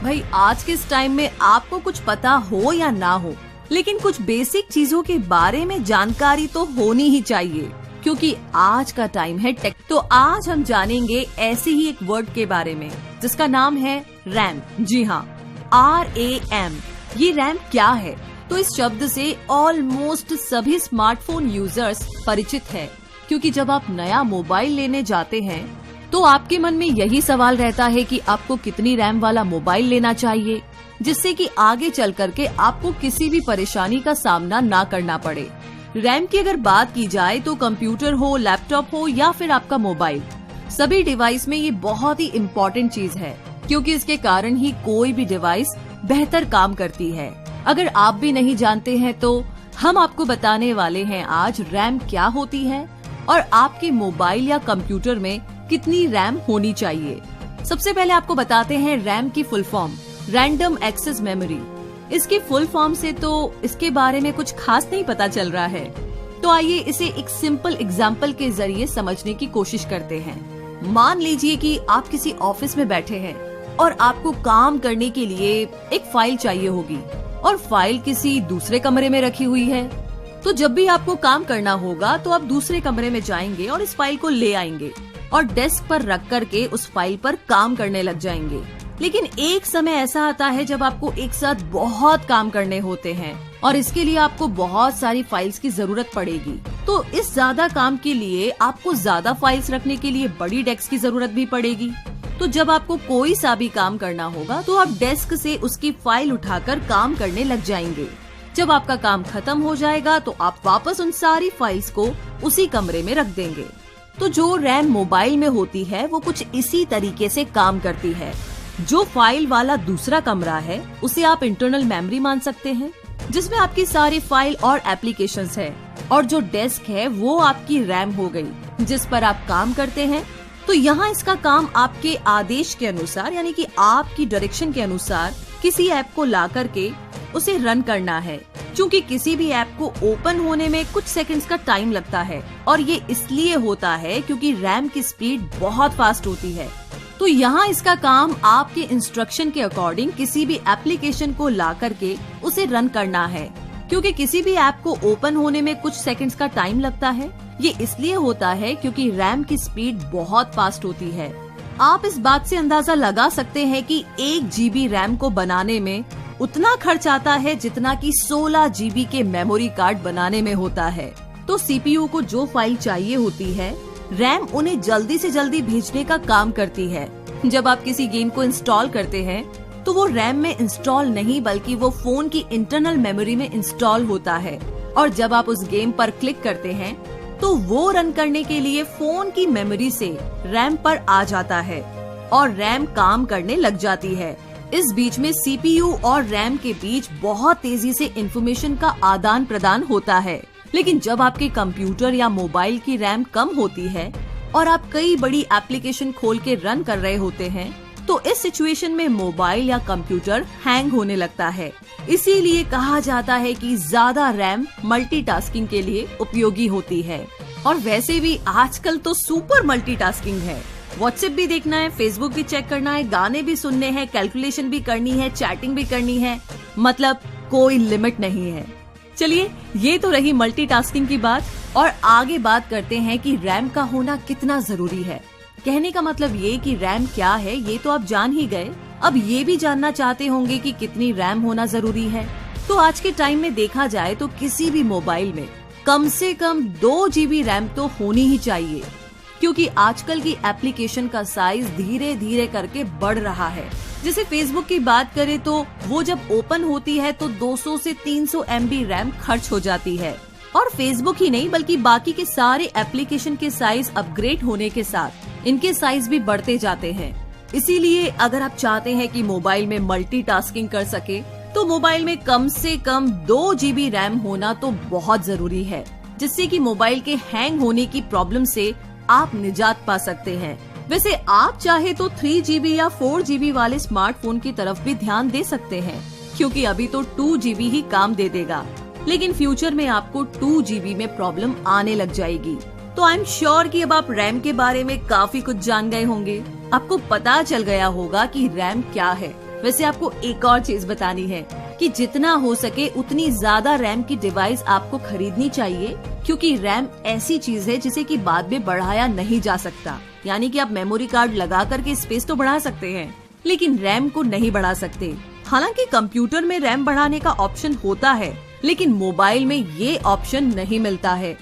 भाई आज के इस टाइम में आपको कुछ पता हो या ना हो, लेकिन कुछ बेसिक चीजों के बारे में जानकारी तो होनी ही चाहिए, क्योंकि आज का टाइम है टेक। तो आज हम जानेंगे ऐसे ही एक वर्ड के बारे में जिसका नाम है रैम। जी हाँ, RAM। ये रैम क्या है? तो इस शब्द से ऑलमोस्ट सभी स्मार्टफोन यूजर्स परिचित है, क्योंकि जब आप नया मोबाइल लेने जाते हैं तो आपके मन में यही सवाल रहता है कि आपको कितनी रैम वाला मोबाइल लेना चाहिए, जिससे कि आगे चल करके आपको किसी भी परेशानी का सामना ना करना पड़े। रैम की अगर बात की जाए तो कंप्यूटर हो, लैपटॉप हो या फिर आपका मोबाइल, सभी डिवाइस में ये बहुत ही इम्पोर्टेंट चीज है, क्योंकि इसके कारण ही कोई भी डिवाइस बेहतर काम करती है। अगर आप भी नहीं जानते हैं तो हम आपको बताने वाले हैं आज रैम क्या होती है और आपके मोबाइल या कंप्यूटर में कितनी रैम होनी चाहिए। सबसे पहले आपको बताते हैं रैम की full form, random access memory. इसकी फुल फॉर्म से तो इसके बारे में कुछ खास नहीं पता चल रहा है, तो आइए इसे एक सिंपल एग्जाम्पल के जरिए समझने की कोशिश करते हैं। मान लीजिए कि आप किसी ऑफिस में बैठे हैं और आपको काम करने के लिए एक फाइल चाहिए होगी और फाइल किसी दूसरे कमरे में रखी हुई है। तो जब भी आपको काम करना होगा तो आप दूसरे कमरे में जाएंगे और इस फाइल को ले आएंगे और डेस्क पर रख करके उस फाइल पर काम करने लग जाएंगे। लेकिन एक समय ऐसा आता है जब आपको एक साथ बहुत काम करने होते हैं और इसके लिए आपको बहुत सारी फाइल्स की जरूरत पड़ेगी। तो इस ज्यादा काम के लिए आपको ज्यादा फाइल्स रखने के लिए बड़ी डेस्क की जरूरत भी पड़ेगी। तो जब आपको कोई सा भी काम करना होगा तो आप डेस्क से उसकी फाइल उठाकर काम करने लग जाएंगे। जब आपका काम खत्म हो जाएगा तो आप वापस उन सारी फाइल्स को उसी कमरे में रख देंगे। तो जो रैम मोबाइल में होती है वो कुछ इसी तरीके से काम करती है। जो फाइल वाला दूसरा कमरा है उसे आप इंटरनल मेमोरी मान सकते हैं, जिसमें आपकी सारी फाइल और एप्लीकेशंस है, और जो डेस्क है वो आपकी रैम हो गई, जिस पर आप काम करते हैं। तो यहाँ इसका काम आपके आदेश के अनुसार, यानी कि आपकी डायरेक्शन के अनुसार किसी ऐप को ला करके उसे रन करना है। क्योंकि किसी भी ऐप को ओपन होने में कुछ सेकंड्स का टाइम लगता है, और ये इसलिए होता है क्योंकि रैम की स्पीड बहुत फास्ट होती है। तो यहाँ इसका काम आपके इंस्ट्रक्शन के अकॉर्डिंग किसी भी एप्लीकेशन को ला करके उसे रन करना है। क्योंकि किसी भी ऐप को ओपन होने में कुछ सेकंड्स का टाइम लगता है, ये इसलिए होता है क्योंकि रैम की स्पीड बहुत फास्ट होती है। आप इस बात से अंदाजा लगा सकते हैं कि 1 GB रैम को बनाने में उतना खर्च आता है जितना कि 16 GB के मेमोरी कार्ड बनाने में होता है। तो CPU को जो फाइल चाहिए होती है, रैम उन्हें जल्दी से जल्दी भेजने का काम करती है। जब आप किसी गेम को इंस्टॉल करते हैं तो वो रैम में इंस्टॉल नहीं बल्कि वो फोन की इंटरनल मेमोरी में इंस्टॉल होता है, और जब आप उस गेम पर क्लिक करते हैं तो वो रन करने के लिए फोन की मेमोरी से रैम पर आ जाता है और रैम काम करने लग जाती है। इस बीच में CPU और रैम के बीच बहुत तेजी से इंफॉर्मेशन का आदान प्रदान होता है। लेकिन जब आपके कंप्यूटर या मोबाइल की रैम कम होती है और आप कई बड़ी एप्लीकेशन खोल के रन कर रहे होते हैं, तो इस सिचुएशन में मोबाइल या कंप्यूटर हैंग होने लगता है। इसीलिए कहा जाता है कि ज्यादा रैम मल्टीटास्किंग के लिए उपयोगी होती है। और वैसे भी आजकल तो सुपर मल्टीटास्किंग है। व्हाट्सएप भी देखना है, फेसबुक भी चेक करना है, गाने भी सुनने हैं, कैलकुलेशन भी करनी है, चैटिंग भी करनी है, मतलब कोई लिमिट नहीं है। चलिए, ये तो रही मल्टीटास्किंग की बात, और आगे बात करते हैं कि रैम का होना कितना जरूरी है। कहने का मतलब ये कि रैम क्या है ये तो आप जान ही गए। अब ये भी जानना चाहते होंगे कि कितनी रैम होना जरूरी है। तो आज के टाइम में देखा जाए तो किसी भी मोबाइल में कम से कम 2 GB रैम तो होनी ही चाहिए, क्योंकि आजकल की एप्लीकेशन का साइज धीरे धीरे करके बढ़ रहा है। जैसे फेसबुक की बात करें तो वो जब ओपन होती है तो 200 से 300 MB रैम खर्च हो जाती है। और फेसबुक ही नहीं बल्कि बाकी के सारे एप्लीकेशन के साइज अपग्रेड होने के साथ इनके साइज भी बढ़ते जाते हैं। इसीलिए अगर आप चाहते हैं कि मोबाइल में मल्टीटास्किंग कर सके तो मोबाइल में कम से कम 2 GB रैम होना तो बहुत जरूरी है, जिससे कि मोबाइल के हैंग होने की प्रॉब्लम से आप निजात पा सकते हैं। वैसे आप चाहे तो 3 GB या 4 GB वाले स्मार्टफोन की तरफ भी ध्यान दे सकते हैं, क्योंकि अभी तो 2 GB ही काम दे देगा, लेकिन फ्यूचर में आपको 2 GB में प्रॉब्लम आने लग जाएगी। तो आई एम श्योर कि अब आप रैम के बारे में काफी कुछ जान गए होंगे। आपको पता चल गया होगा कि रैम क्या है वैसे आपको एक और चीज बतानी है कि जितना हो सके उतनी ज्यादा रैम की डिवाइस आपको खरीदनी चाहिए, क्योंकि रैम ऐसी चीज है जिसे कि बाद में बढ़ाया नहीं जा सकता। यानी कि आप मेमोरी कार्ड लगा करके स्पेस तो बढ़ा सकते हैं, लेकिन रैम को नहीं बढ़ा सकते। हालांकि कंप्यूटर में रैम बढ़ाने का ऑप्शन होता है, लेकिन मोबाइल में ये ऑप्शन नहीं मिलता है,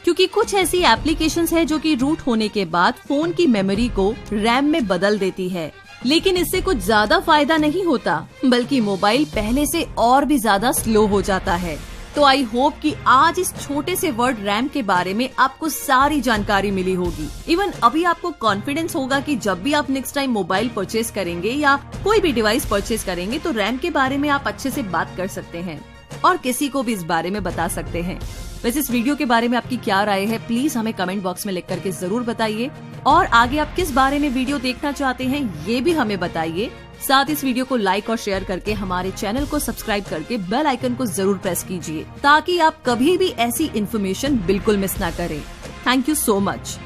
क्योंकि कुछ ऐसी एप्लीकेशंस है जो कि रूट होने के बाद फोन की मेमोरी को रैम में बदल देती है। लेकिन इससे कुछ ज्यादा फायदा नहीं होता, बल्कि मोबाइल पहले से और भी ज्यादा स्लो हो जाता है। तो आई होप कि आज इस छोटे से वर्ड रैम के बारे में आपको सारी जानकारी मिली होगी। इवन अभी आपको कॉन्फिडेंस होगा कि जब भी आप नेक्स्ट टाइम मोबाइल परचेज करेंगे या कोई भी डिवाइस परचेज करेंगे तो रैम के बारे में आप अच्छे से बात कर सकते हैं और किसी को भी इस बारे में बता सकते हैं। वैसे इस वीडियो के बारे में आपकी क्या राय है, प्लीज हमें कमेंट बॉक्स में लिख करके जरूर बताइए, और आगे आप किस बारे में वीडियो देखना चाहते हैं ये भी हमें बताइए। साथ इस वीडियो को लाइक और शेयर करके हमारे चैनल को सब्सक्राइब करके बेल आइकन को जरूर प्रेस कीजिए, ताकि आप कभी भी ऐसी इन्फॉर्मेशन बिल्कुल मिस ना करें। Thank you so much.